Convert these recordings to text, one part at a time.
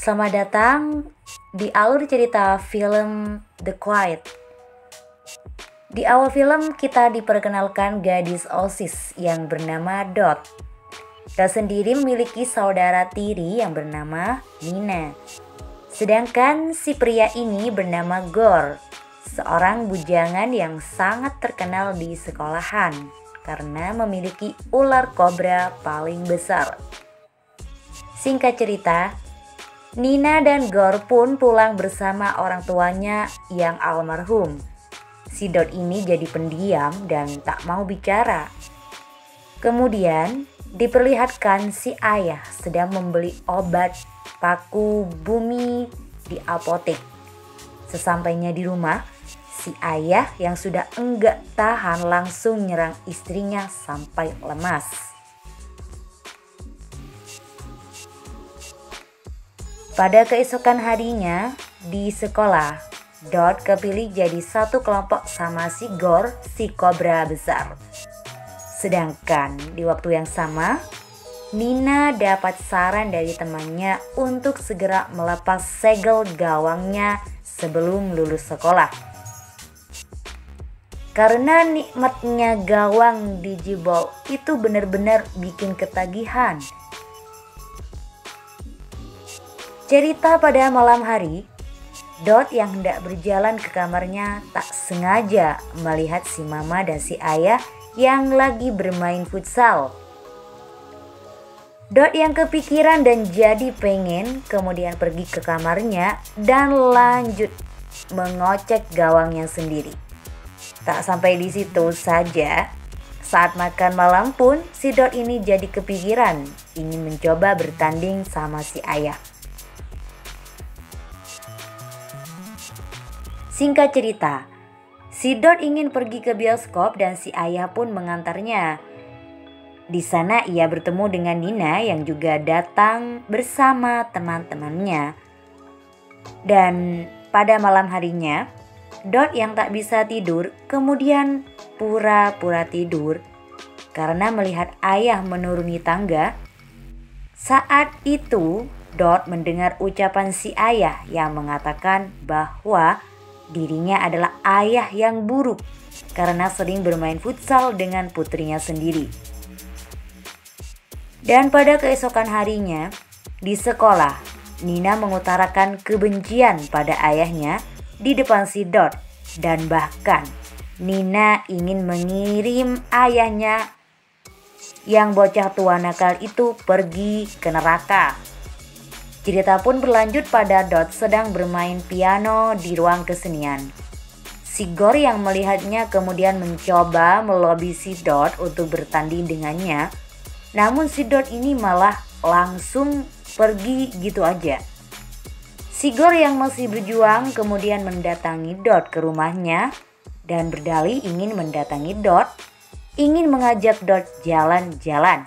Selamat datang di alur cerita film The Quiet. Di awal film kita diperkenalkan gadis OSIS yang bernama Dot. Dot sendiri memiliki saudara tiri yang bernama Nina. Sedangkan si pria ini bernama Gor, seorang bujangan yang sangat terkenal di sekolahan karena memiliki ular kobra paling besar. Singkat cerita, Nina dan Gor pun pulang bersama orang tuanya yang almarhum. Si Dot ini jadi pendiam dan tak mau bicara. Kemudian diperlihatkan si ayah sedang membeli obat paku bumi di apotek. Sesampainya di rumah, si ayah yang sudah enggak tahan langsung nyerang istrinya sampai lemas. Pada keesokan harinya di sekolah, Dot kepilih jadi satu kelompok sama si Gor, si kobra besar. Sedangkan di waktu yang sama, Nina dapat saran dari temannya untuk segera melepas segel gawangnya sebelum lulus sekolah. Karena nikmatnya gawang dijebol itu benar-benar bikin ketagihan. Cerita pada malam hari, Dot yang hendak berjalan ke kamarnya tak sengaja melihat si mama dan si ayah yang lagi bermain futsal. Dot yang kepikiran dan jadi pengen kemudian pergi ke kamarnya dan lanjut mengocek gawangnya sendiri. Tak sampai di situ saja, saat makan malam pun si Dot ini jadi kepikiran ingin mencoba bertanding sama si ayah. Singkat cerita, si Dot ingin pergi ke bioskop dan si ayah pun mengantarnya. Di sana ia bertemu dengan Nina yang juga datang bersama teman-temannya. Dan pada malam harinya, Dot yang tak bisa tidur kemudian pura-pura tidur karena melihat ayah menuruni tangga. Saat itu Dot mendengar ucapan si ayah yang mengatakan bahwa dirinya adalah ayah yang buruk karena sering bermain futsal dengan putrinya sendiri. Dan pada keesokan harinya di sekolah, Nina mengutarakan kebencian pada ayahnya di depan si Dot. Dan bahkan Nina ingin mengirim ayahnya yang bocah tua nakal itu pergi ke neraka. Cerita pun berlanjut pada Dot sedang bermain piano di ruang kesenian. Si Gor yang melihatnya kemudian mencoba melobi si Dot untuk bertanding dengannya. Namun si Dot ini malah langsung pergi gitu aja. Si Gor yang masih berjuang kemudian mendatangi Dot ke rumahnya dan berdalih ingin mendatangi Dot, ingin mengajak Dot jalan-jalan.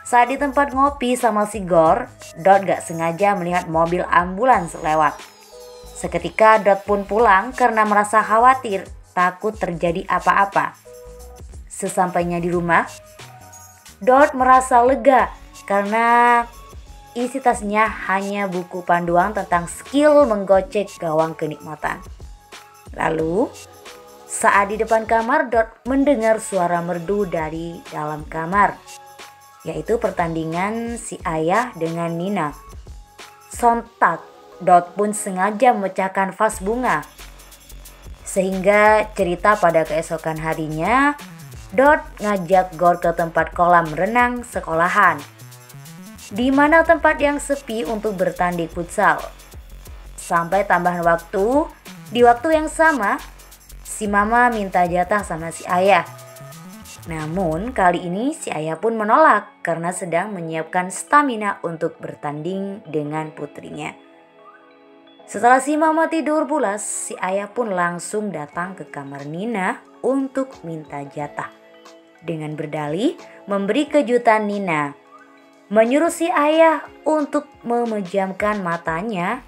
Saat di tempat ngopi sama si Gor, Dot gak sengaja melihat mobil ambulans lewat. Seketika Dot pun pulang karena merasa khawatir, takut terjadi apa-apa. Sesampainya di rumah, Dot merasa lega karena isi tasnya hanya buku panduan tentang skill menggocek gawang kenikmatan. Lalu, saat di depan kamar, Dot mendengar suara merdu dari dalam kamar, yaitu pertandingan si ayah dengan Nina. Sontak, Dot pun sengaja memecahkan vas bunga. Sehingga cerita pada keesokan harinya, Dot ngajak Gor ke tempat kolam renang sekolahan, di mana tempat yang sepi untuk bertanding futsal. Sampai tambahan waktu, di waktu yang sama, si mama minta jatah sama si ayah. Namun kali ini si ayah pun menolak karena sedang menyiapkan stamina untuk bertanding dengan putrinya. Setelah si mama tidur pulas, si ayah pun langsung datang ke kamar Nina untuk minta jatah. Dengan berdalih memberi kejutan Nina, menyuruh si ayah untuk memejamkan matanya